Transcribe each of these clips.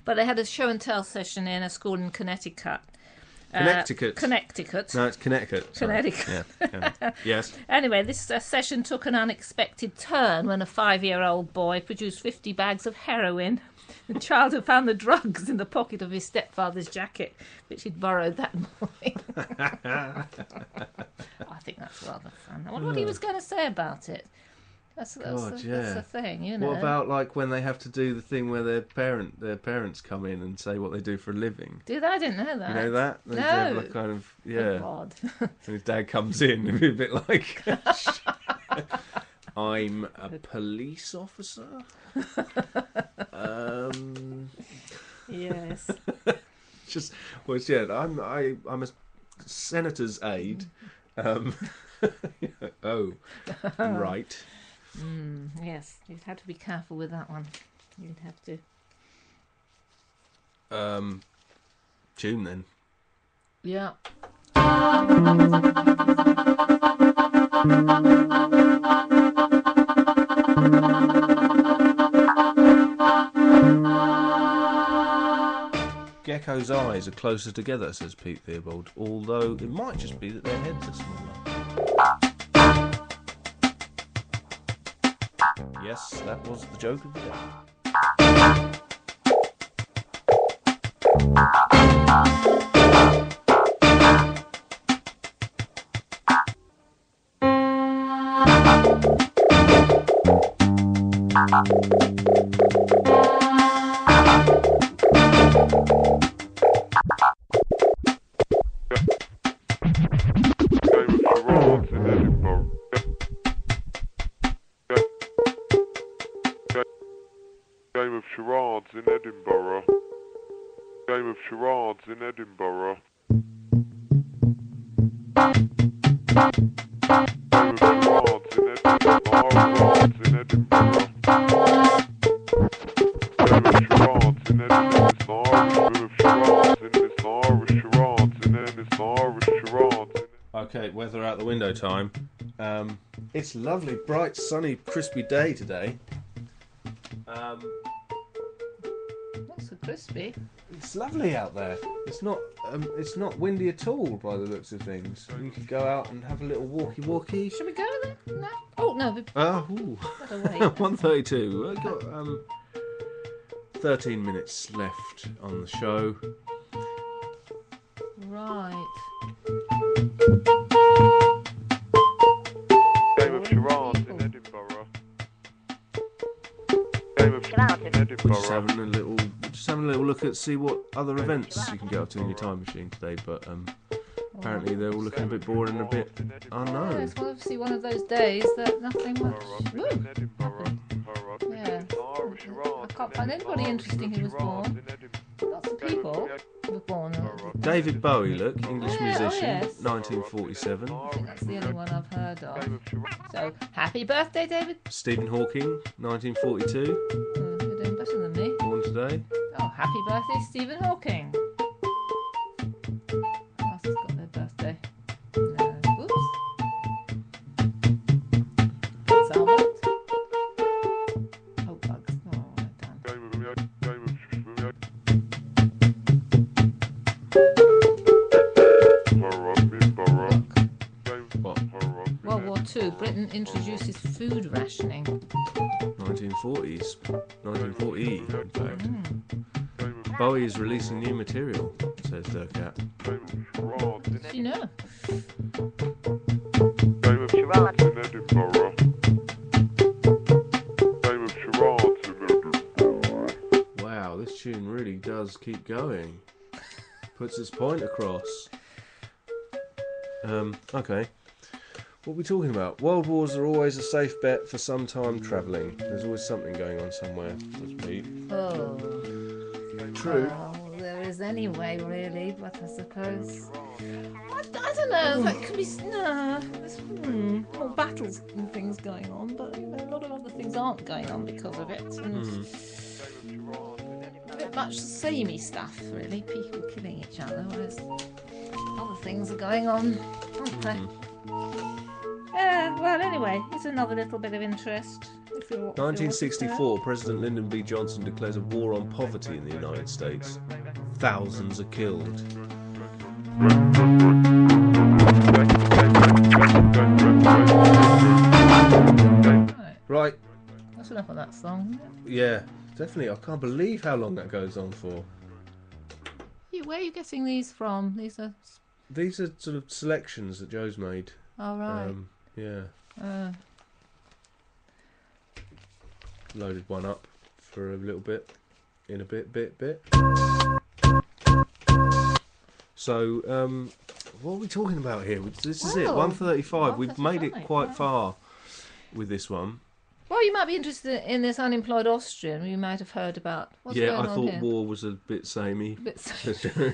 But they had a show and tell session in a school in Connecticut. Connecticut. No, it's Connecticut. Sorry. Connecticut. Yeah. Yes. Anyway, this session took an unexpected turn when a 5-year-old boy produced 50 bags of heroin. The child had found the drugs in the pocket of his stepfather's jacket, which he'd borrowed that morning. I think that's rather fun. I wonder what he was going to say about it. That's the thing, you know. What about like when they have to do the thing where their parents come in and say what they do for a living? I didn't know that. You know that? They have like kind of Oh, God. And his dad comes in and be a bit like, I'm a police officer. Yes. I'm a senator's aide. Oh, right. Yes, you'd have to be careful with that one. You'd have to. Tune then. Yeah. Gecko's eyes are closer together, says Pete Theobald, although it might just be that their heads are smaller. Yes, that was the joke of the day. Game of charades in Edinburgh. Game of charades in Edinburgh. Game of charades in Edinburgh. Game of charades in Edinburgh. Okay, weather out the window time. It's lovely, bright, sunny, crispy day today. Not so crispy. It's lovely out there. It's not windy at all by the looks of things. You could go out and have a little walkie. Should we go then? No. Oh no. Better wait. 1:32. We've got 13 minutes left on the show. Right. Game of charades in Edinburgh. Game of charades in Edinburgh. We're just having a little look at see what other events you can get up to in your time machine today, but apparently they're all looking a bit boring and a bit unknown. Yeah, it's obviously one of those days that nothing much happened. Yeah. I can't find anybody interesting who was born. Lots of people were born. David Bowie, look, English musician, yes. 1947. I think that's the only one I've heard of. So, happy birthday, David. Stephen Hawking, 1942. You're doing better than me. Born today. Oh, happy birthday, Stephen Hawking. Who else has got their birthday? No. Oops. Salmon. Oh, bugs. Oh, well done. World War II, Britain introduces food rationing. 1940s. 1940, in fact. Bowie is releasing new material, says Durkat. Did you know? Game of charades in Edinburgh. Game of charades in Edinburgh. Wow, this tune really does keep going. Puts its point across. Okay. What are we talking about? World wars are always a safe bet for some time travelling. There's always something going on somewhere, says Pete. Oh. True. Well, there is anyway, really, but I suppose... I don't know, that could be... No, there's more battles and things going on, but you know, a lot of other things aren't going on because of it. And a bit much samey stuff, really. People killing each other, whereas other things are going on, aren't they? Well, anyway, it's another little bit of interest. If you want to 1964, President Lyndon B. Johnson declares a war on poverty in the United States. Thousands are killed. Right. That's enough of that song, isn't it? Yeah, definitely. I can't believe how long that goes on for. Where are you getting these from? These are... These are sort of selections that Joe's made. Oh, right. Yeah. Loaded one up for a little bit. In a bit. So, what are we talking about here? This is it, 1:35. We've made it quite far with this one. Well, you might be interested in this unemployed Austrian. You might have heard about what's going on I thought here. war was a bit samey. What do you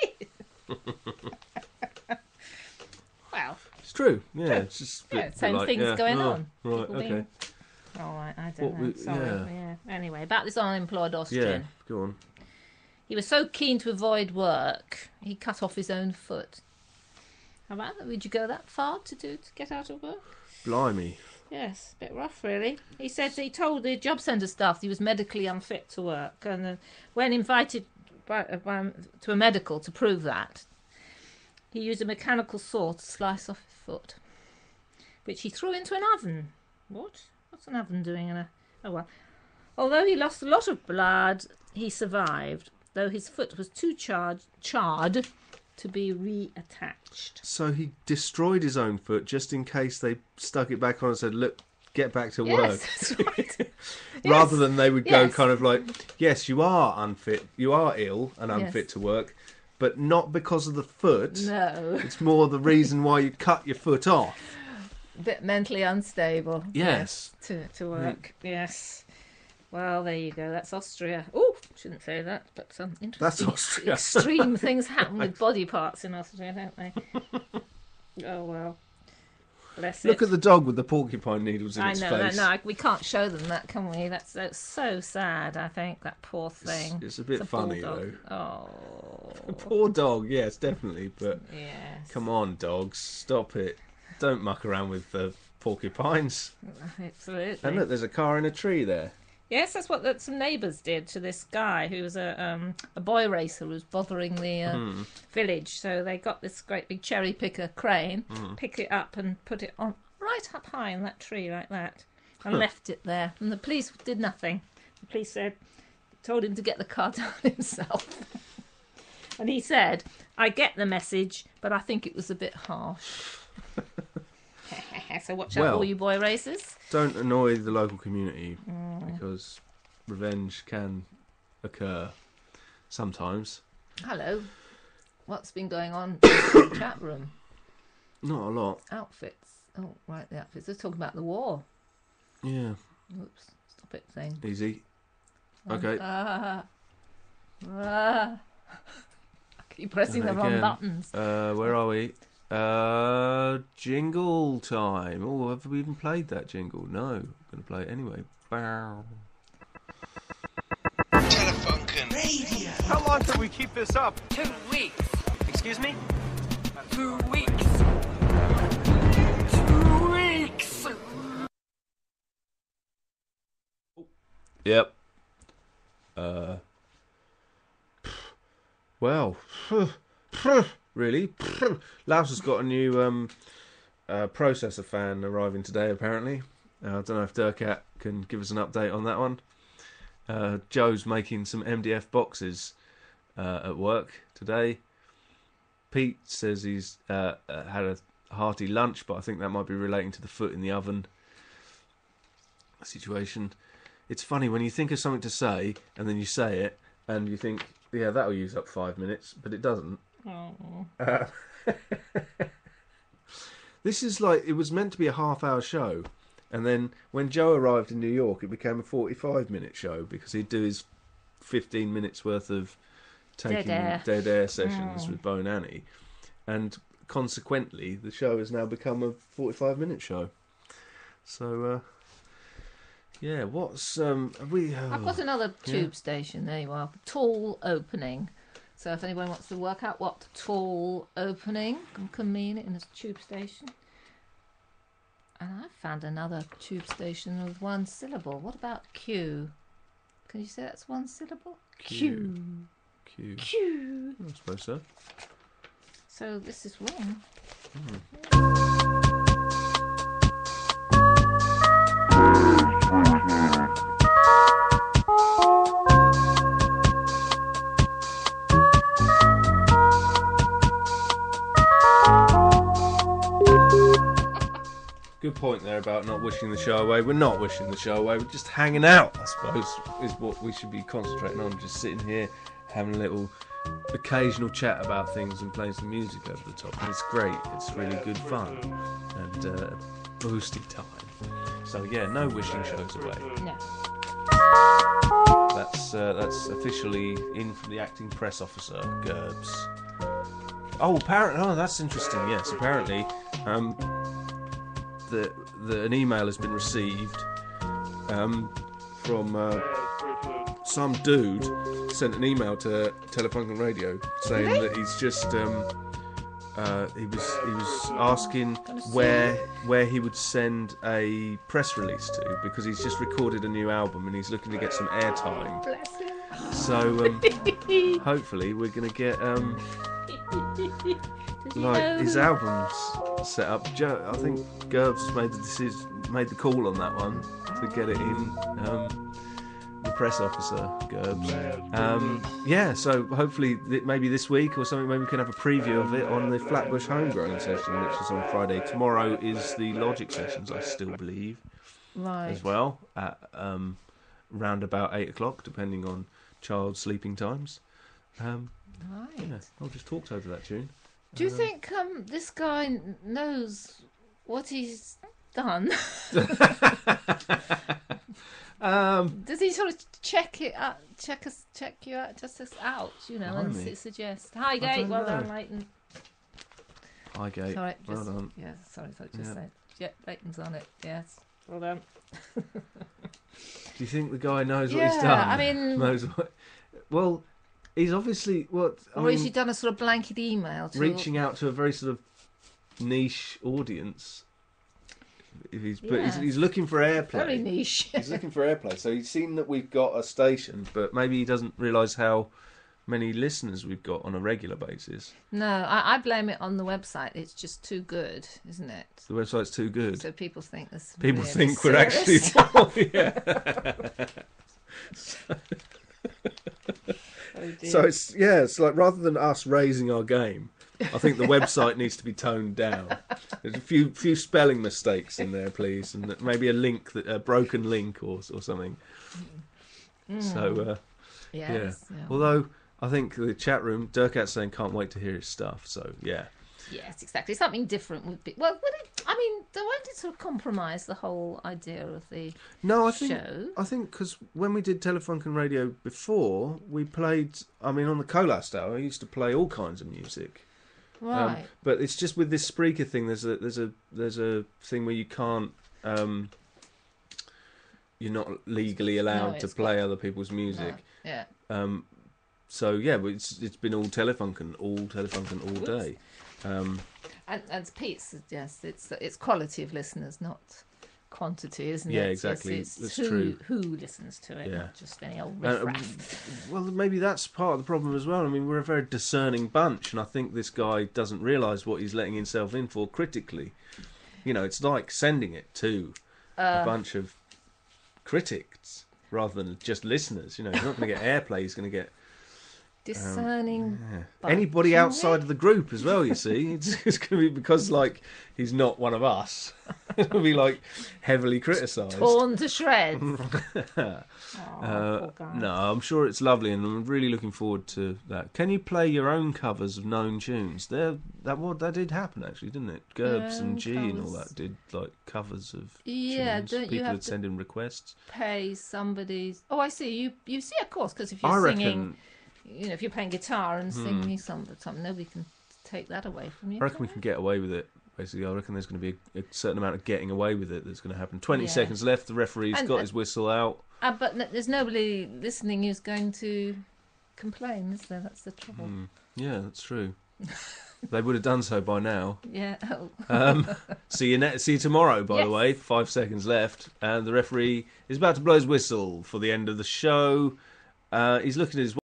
mean? Well, it's true. Yeah, it's just a bit same like, things going on. Right, People okay. being... All right, I don't know. Sorry. Yeah. Anyway, about this unemployed Austrian. Yeah, go on. He was so keen to avoid work, he cut off his own foot. How about that? Would you go that far to get out of work? Blimey. Yes, a bit rough, really. He said he told the job centre staff he was medically unfit to work, and when invited to a medical to prove that, he used a mechanical saw to slice off his foot, which he threw into an oven. What? What's an oven doing in a... Oh, well. Although he lost a lot of blood, he survived, though his foot was too charred to be reattached. So he destroyed his own foot just in case they stuck it back on and said, look, get back to work. Yes, that's right. Rather than they would go kind of like, yes, you are unfit, you are ill and unfit to work, but not because of the foot. No. It's more the reason why you cut your foot off. A bit mentally unstable. Yes. To work. Yes. Well, there you go. That's Austria. Oh, shouldn't say that, but some interesting, extreme things happen with body parts in Austria, don't they? Oh well, bless it. Look at the dog with the porcupine needles in its face. No, we can't show them that, can we? That's so sad. I think that poor thing. It's a bit funny though. Oh, poor dog. Yes, definitely. But yes. Come on, dogs, stop it! Don't muck around with the porcupines. Absolutely. And look, there's a car in a tree there. Yes, that's what some neighbours did to this guy who was a boy racer who was bothering the village. So they got this great big cherry picker crane, picked it up and put it on right up high in that tree like that, and left it there. And the police did nothing. The police told him to get the car down himself. And he said, "I get the message, but I think it was a bit harsh." So watch out, all you boy racers. Don't annoy the local community because revenge can occur sometimes. Hello. What's been going on in the chat room? Not a lot. Outfits. Oh, right, the outfits. Let's talk about the war. Yeah. Oops. Stop it thing. Easy. Okay. I keep pressing the wrong buttons. Where are we? Jingle time. Oh, have we even played that jingle? No. I'm going to play it anyway. Bow. Telefunken. Radio. How long can we keep this up? 2 weeks. Excuse me? 2 weeks. 2 weeks. Yep. Well, really? Laos has got a new processor fan arriving today, apparently. I don't know if Durkat can give us an update on that one. Joe's making some MDF boxes at work today. Pete says he's had a hearty lunch, but I think that might be relating to the foot in the oven situation. It's funny when you think of something to say and then you say it and you think, yeah, that'll use up 5 minutes, but it doesn't. Oh. This is like, it was meant to be a half-hour show, and then when Joe arrived in New York, it became a 45-minute show because he'd do his 15 minutes worth of taking dead air sessions with Bo and Annie, and consequently, the show has now become a 45-minute show. So, yeah, what's I've got another tube station. There you are. Tall opening. So if anyone wants to work out what tall opening can mean in a tube station. And I found another tube station with one syllable. What about Q? Can you say that's one syllable? Q. Q. I suppose so. So this is wrong. Good point there about not wishing the show away. We're not wishing the show away. We're just hanging out, I suppose, is what we should be concentrating on. Just sitting here, having a little occasional chat about things and playing some music over the top. And it's great. It's really good fun and boosty time. So yeah, no wishing shows away. No. That's officially in from the acting press officer, Gerbs. Oh, apparently, that's interesting. Yes, apparently. An email has been received from some dude sent an email to Telephone and Radio saying that he's just he was asking where he would send a press release to because he's just recorded a new album and he's looking to get some airtime. Bless him. So hopefully we're going to get like his albums set up. I think Gerbs has made the call on that one to get it in. The press officer, Gerbs. Yeah, so hopefully maybe this week or something, maybe we can have a preview of it on the Flatbush Homegrown session, which is on Friday. Tomorrow is the Logic sessions, I still believe, Right. as well, at round about 8 o'clock, depending on child sleeping times. Right. Yeah, I'll just talk over that tune. Do you think this guy knows what he's done? Does he sort of check you out, test us out, and Blimey. suggest, "Hi, Gate, don't well know. done, Leighton." Hi, Gate. Sorry, Well just, done. yeah, sorry, just Yeah. said. Yeah, Leighton's on it. Yes, well done. Do you think the guy knows what he's Yeah, done? I mean- knows what... Well, he's obviously Or has he done a sort of blanket email to reaching out to a very sort of niche audience. But Yeah. he's looking for airplay. Very niche. He's looking for airplay. So he's seen that we've got a station, but maybe he doesn't realise how many listeners we've got on a regular basis. No, I blame it on the website. It's just too good, isn't it? The website's too good. So people think this. People really think we're actually... serious. yeah. Oh, dear. So it's like rather than us raising our game, I think the website needs to be toned down. There's a few spelling mistakes in there, please, and maybe a broken link or something. So Yes, yeah. yeah. Although I think the chat room, Durkat's saying can't wait to hear his stuff. So yeah. Yes, exactly. Something different would be. Well, won't it sort of compromise the whole idea of the No, show? I think because when we did Telefunken Radio before, we played. I mean, on the Colast Hour, I used to play all kinds of music. Right. But it's just with this Spreaker thing. There's a thing where you can't. You're not legally allowed to it's play other people's music. No. Yeah. So yeah, but it's been all Telefunken all day. And as Pete suggests, it's quality of listeners, not quantity, isn't it? Yeah, exactly. It's That's who, true. Who listens to it, Yeah. not just any old riffraff. Well, maybe that's part of the problem as well. I mean, we're a very discerning bunch, and I think this guy doesn't realise what he's letting himself in for critically. It's like sending it to a bunch of critics rather than just listeners. He's not going to get airplay. He's going to get Discerning. bunch, anybody isn't outside it? of the group as well. You see, it's going to be because he's not one of us. It'll be heavily criticised. Torn to shreds. No, I'm sure it's lovely, and I'm really looking forward to that. Can you play your own covers of known tunes? That did happen actually, didn't it? Gerbs and G and all covers. that did covers of Yeah, tunes. don't you People have would to send in requests. Pay somebody's. Oh, I see. You see, of course, because if you're I singing, reckon. if you're playing guitar and singing something, nobody can take that away from you. I reckon we can get away with it. Basically, I reckon there's going to be a certain amount of getting away with it that's going to happen. 20 Yeah. seconds left. The referee's And- got his whistle out. But there's nobody listening who's going to complain, is there? That's the trouble. Yeah, that's true. They would have done so by now. Yeah. Oh. See you tomorrow, by the Yes. way. 5 seconds left. And the referee is about to blow his whistle for the end of the show. He's looking at his